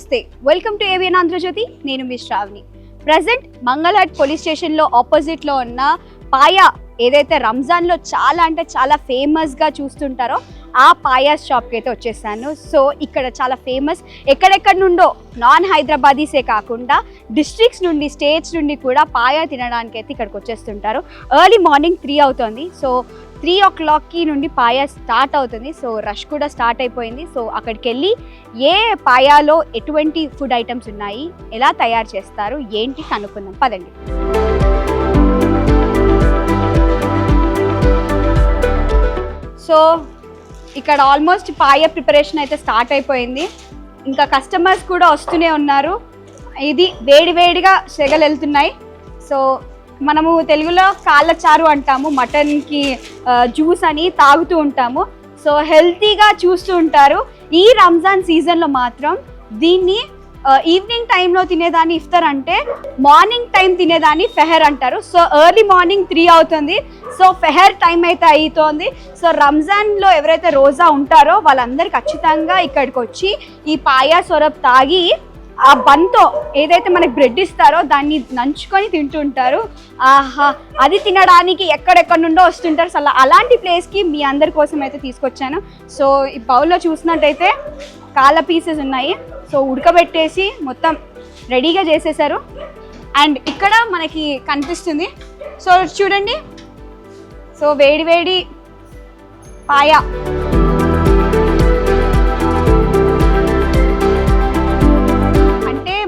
నమస్తే, welcome to ABN Andhrajyothi. నేను మీ శ్రావణి. ప్రజెంట్ మంగళహాట్ పోలీస్ స్టేషన్లో ఆపోజిట్లో ఉన్న పాయా ఏదైతే రంజాన్లో చాలా అంటే చాలా ఫేమస్గా చూస్తుంటారో ఆ పాయాస్ షాప్కి అయితే వచ్చేసాను. సో ఇక్కడ చాలా ఫేమస్, ఎక్కడెక్కడి నుండో నాన్ హైదరాబాదీసే కాకుండా డిస్ట్రిక్ట్స్ నుండి, స్టేట్స్ నుండి కూడా పాయా తినడానికి అయితే ఇక్కడికి వచ్చేస్తుంటారు. ఎర్లీ మార్నింగ్ 3 అవుతుంది. సో 3 o'clock నుండి పాయా స్టార్ట్ అవుతుంది. సో రష్ కూడా స్టార్ట్ అయిపోయింది. సో అక్కడికి వెళ్ళి ఏ పాయాలో ఎటువంటి ఫుడ్ ఐటమ్స్ ఉన్నాయి, ఎలా తయారు చేస్తారు, ఏంటి కనుక్కుందాం. పదండి. సో ఇక్కడ ఆల్మోస్ట్ పాయ ప్రిపరేషన్ అయితే స్టార్ట్ అయిపోయింది. ఇంకా కస్టమర్స్ కూడా వస్తూనే ఉన్నారు. ఇది వేడివేడిగా సెగలు వెళ్తున్నాయి. సో మనము తెలుగులో కాళ్ళ చారు అంటాము, మటన్కి జ్యూస్ అని తాగుతూ ఉంటాము. సో హెల్తీగా చూస్తూ ఉంటారు. ఈ రంజాన్ సీజన్లో మాత్రం దీన్ని ఈవినింగ్ టైంలో తినేదాన్ని ఇఫ్తార్ అంటే, మార్నింగ్ టైం తినేదాన్ని ఫెహర్ అంటారు. సో ఎర్లీ మార్నింగ్ 3 అవుతుంది. సో ఫెహర్ టైం అయితే అవుతోంది. సో రంజాన్లో ఎవరైతే రోజా ఉంటారో వాళ్ళందరూ ఖచ్చితంగా ఇక్కడికి వచ్చి ఈ పాయా సొరబ్ తాగి ఆ బన్తో ఏదైతే మనకి బ్రెడ్ ఇస్తారో దాన్ని నంచుకొని తింటుంటారు. ఆహా, అది తినడానికి ఎక్కడెక్కడ నుండో వస్తుంటారు. అసలు అలాంటి ప్లేస్కి మీ అందరి కోసం అయితే తీసుకొచ్చాను. సో ఈ బౌల్లో చూసినట్టయితే కాళ్ళ పీసెస్ ఉన్నాయి. సో ఉడకబెట్టేసి మొత్తం రెడీగా చేసేసారు. అండ్ ఇక్కడ మనకి కనిపిస్తుంది. సో చూడండి, సో వేడి వేడి పాయా.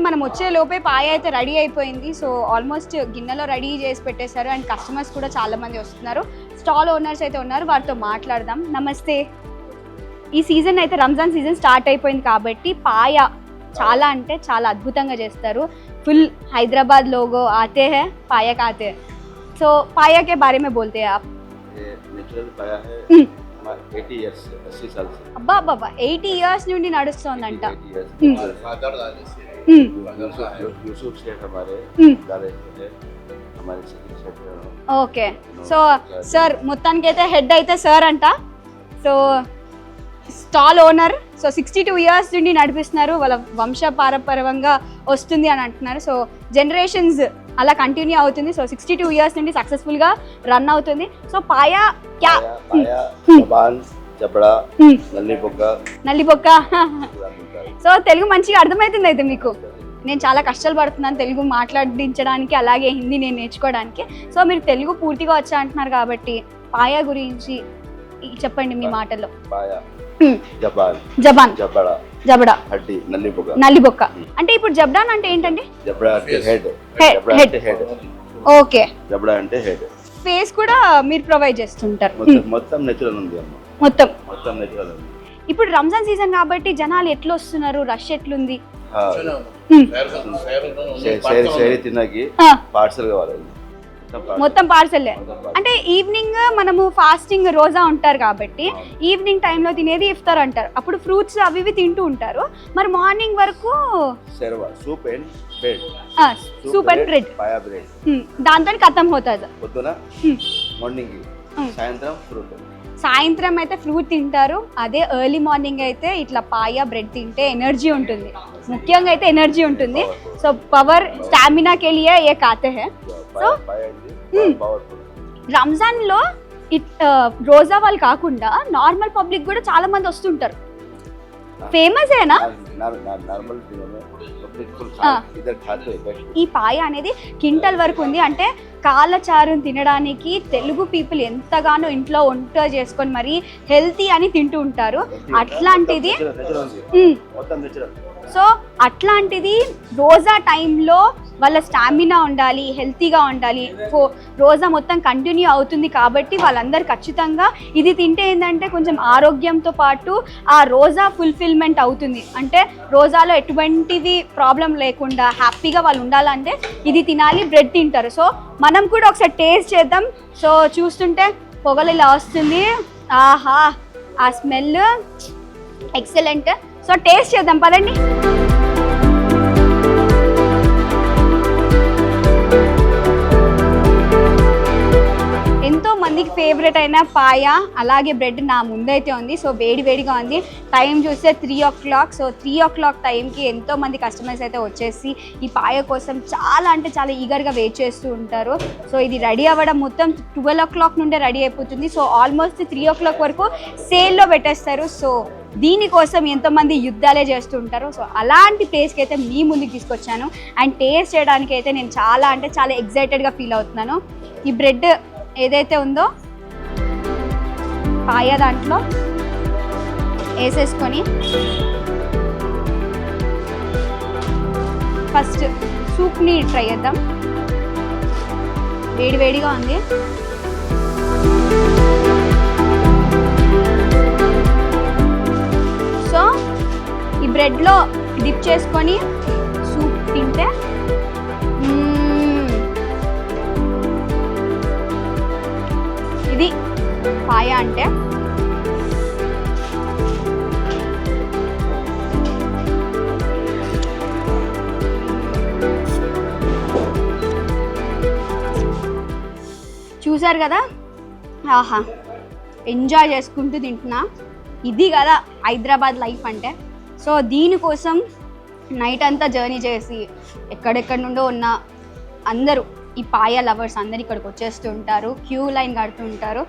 మనం వచ్చే లోపే పాయ అయితే రెడీ అయిపోయింది. సో ఆల్మోస్ట్ గిన్నెలో రెడీ చేసి పెట్టేశారు. అండ్ కస్టమర్స్ కూడా చాలా మంది వస్తున్నారు. స్టాల్ ఓనర్స్ అయితే ఉన్నారు, వారితో మాట్లాడదాం. నమస్తే. ఈ సీజన్ అయితే రంజాన్ సీజన్ స్టార్ట్ అయిపోయింది కాబట్టి పాయ చాలా అంటే చాలా అద్భుతంగా చేస్తారు. Full Hyderabad logo Aathe high, పాయ కాతే. సో పాయ కే బారే మే బోల్తే హై ఆప్. ये नेचुरल पाया है 80 इयर्स 80 साल से. అబ్బా అబ్బా 80 years నుండి నడుస్తోందంట. यूसुफ शेख हमारे डाले थे, हमारे सेठ. ఓకే. సో సార్ మొత్తానికి అయితే హెడ్ అయితే సార్ అంట. So stall owner. So 62 years నుండి నడిపిస్తున్నారు. వాళ్ళ వంశ పారంపర్యంగా వస్తుంది అని అంటున్నారు. సో జనరేషన్స్ అలా కంటిన్యూ అవుతుంది. సో 62 years నుండి సక్సెస్ఫుల్గా రన్ అవుతుంది. సో పాయా క్యా, జబాన్, జబడా, నల్లిబొక్క. సో తెలుగు మంచిగా అర్థమవుతుంది అయితే మీకు. నేను చాలా కష్టాలు పడుతున్నాను తెలుగు మాట్లాడించడానికి, అలాగే హిందీ నేను నేర్చుకోవడానికి. సో మీరు తెలుగు పూర్తిగా వచ్చా అంటున్నారు కాబట్టి పాయా గురించి చెప్పండి మీ మాటల్లో. పాయా, జబాన్, జబాన్, జబడా, హడ్డి, నల్లిబొక్క. అంటే ఇప్పుడు జబ్డాన్ అంటే ఏంటండి? జబడా అంటే హెడ్. ఓకే. జబడా అంటే హెడ్. ఫేస్ కూడా మీరు ప్రొవైడ్ చేస్తుంటారు. మొత్తం నేచురల్ ఉంది అమ్మ. మొత్తం నేచురల్ ఉంది. ఇప్పుడు రంజాన్ సీజన్ కాబట్టి జనాలు ఎట్లా వస్తున్నారు, రష్ ఎట్లుంది? షేరీ తిన్నాకి పార్సల్ కావాలి, మొత్తం పార్సల్. అంటే ఈవినింగ్ మనము ఫాస్టింగ్ రోజా ఉంటారు కాబట్టి ఈవినింగ్ టైంలో తినేది ఇఫ్తార్ అంటారు. అప్పుడు ఫ్రూట్స్ అవి ఇవి తింటూ ఉంటారు. మరి మార్నింగ్ వరకు soup and bread, soup and bread, paya bread, దాంతో ఖతం అవుతుంది. పొద్దున మార్నింగ్, సాయంత్రం ఫ్రూట్. సాయంత్రం అయితే ఫ్రూట్ తింటారు. అదే ఎర్లీ మార్నింగ్ అయితే ఇట్లా పాయా బ్రెడ్ తింటే ఎనర్జీ ఉంటుంది. ముఖ్యంగా అయితే ఎనర్జీ ఉంటుంది. సో పవర్ స్టామినా కే లియే ఏ కాతే హై. సో రంజాన్ లో రోజా వాళ్ళు కాకుండా నార్మల్ పబ్లిక్ కూడా చాలా మంది వస్తుంటారు. ఫేమస్ ఏనా ఈ పాయ అనేది? క్వింటల్ వరకు ఉంది. అంటే కాళ్ళ చారుని తినడానికి తెలుగు పీపుల్ ఎంతగానో ఇంట్లో వంట చేసుకొని మరి హెల్తీ అని తింటూ ఉంటారు. అట్లాంటిది సో అట్లాంటిది రోజా టైంలో వాళ్ళ స్టామినా ఉండాలి, హెల్తీగా ఉండాలి. రోజా మొత్తం కంటిన్యూ అవుతుంది కాబట్టి వాళ్ళందరూ ఖచ్చితంగా ఇది తింటే ఏంటంటే కొంచెం ఆరోగ్యంతో పాటు ఆ రోజా ఫుల్ఫిల్మెంట్ అవుతుంది. అంటే రోజాలో ఎటువంటిది ప్రాబ్లం లేకుండా హ్యాపీగా వాళ్ళు ఉండాలంటే ఇది తినాలి, బ్రెడ్ తింటారు. సో మనం కూడా ఒకసారి టేస్ట్ చేద్దాం. సో చూస్తుంటే పొగలు ఇలా వస్తుంది. ఆహా, ఆ స్మెల్ ఎక్సలెంట్. సో టేస్ట్ చేద్దాం పదండి. ఎంతో మందికి ఫేవరెట్ ఫేవరెట్ అయిన పాయ అలాగే బ్రెడ్ నా ముందైతే ఉంది. సో వేడిగా ఉంది. టైం చూస్తే 3 o'clock. సో 3 o'clock టైంకి ఎంతోమంది కస్టమర్స్ అయితే వచ్చేసి ఈ పాయ కోసం చాలా అంటే చాలా ఈగర్గా వెయిట్ చేస్తూ ఉంటారు. సో ఇది రెడీ అవ్వడం మొత్తం 12 o'clock నుండే రెడీ అయిపోతుంది. సో ఆల్మోస్ట్ 3 o'clock వరకు సేల్లో పెట్టేస్తారు. సో దీనికోసం ఎంతోమంది యుద్ధాలే చేస్తూ ఉంటారు. సో అలాంటి ప్లేస్కి అయితే మీ ముందుకు తీసుకొచ్చాను. అండ్ టేస్ట్ చేయడానికి అయితే నేను చాలా అంటే చాలా ఎక్సైటెడ్గా ఫీల్ అవుతున్నాను. ఈ బ్రెడ్ ఏదైతే ఉందో పాయ దాంట్లో వేసేసుకొని ఫస్ట్ సూప్ని ట్రై చేద్దాం. వేడిగా ఉంది. సో ఈ బ్రెడ్లో డిప్ చేసుకొని సూప్ తింటే ఇది పాయ అంటే. చూసారు కదా, ఆహా ఎంజాయ్ చేసుకుంటూ తింటున్నా. ఇది కదా హైదరాబాద్ లైఫ్ అంటే. సో దీనికోసం నైట్ అంతా జర్నీ చేసి ఎక్కడెక్కడ నుండో ఉన్న అందరూ ఈ పాయ లవర్స్ అందరు ఇక్కడికి వచ్చేస్తూ ఉంటారు. క్యూ లైన్ కడుతూ ఉంటారు.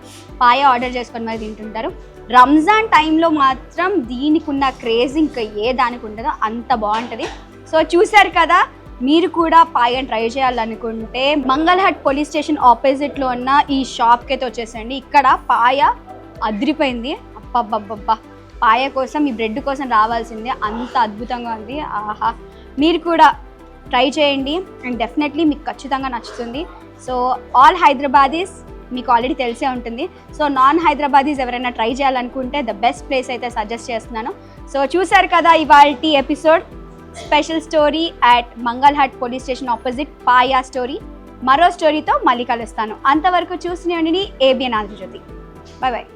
పాయ ఆర్డర్ చేసుకొని మరి తింటుంటారు. రంజాన్ టైంలో మాత్రం దీనికి ఉన్న క్రేజ్ ఇంకా ఏ దానికి ఉండదో అంత బాగుంటుంది. సో చూసారు కదా, మీరు కూడా పాయని ట్రై చేయాలనుకుంటే మంగళహట్ పోలీస్ స్టేషన్ ఆపోజిట్లో ఉన్న ఈ షాప్కి అయితే వచ్చేసండి. ఇక్కడ పాయ అదిరిపోయింది. అబ్బబ్బబ్బబ్బా, పాయ కోసం ఈ బ్రెడ్ కోసం రావాల్సిందే, అంత అద్భుతంగా ఉంది. ఆహా, మీరు కూడా ట్రై చేయండి అండ్ డెఫినెట్లీ మీకు ఖచ్చితంగా నచ్చుతుంది. సో ఆల్ హైదరాబాదీస్ మీకు ఆల్రెడీ తెలిసే ఉంటుంది. సో నాన్ హైదరాబాదీస్ ఎవరైనా ట్రై చేయాలనుకుంటే ద బెస్ట్ ప్లేస్ అయితే సజెస్ట్ చేస్తున్నాను. సో చూసారు కదా ఇవాల్టి episode special story at Mangalhat police station opposite paya story. మరో స్టోరీతో మళ్ళీ కలుస్తాను. అంతవరకు చూస్తూనే ఉండండి ABN ఆంధ్రజ్యోతి. Bye bye.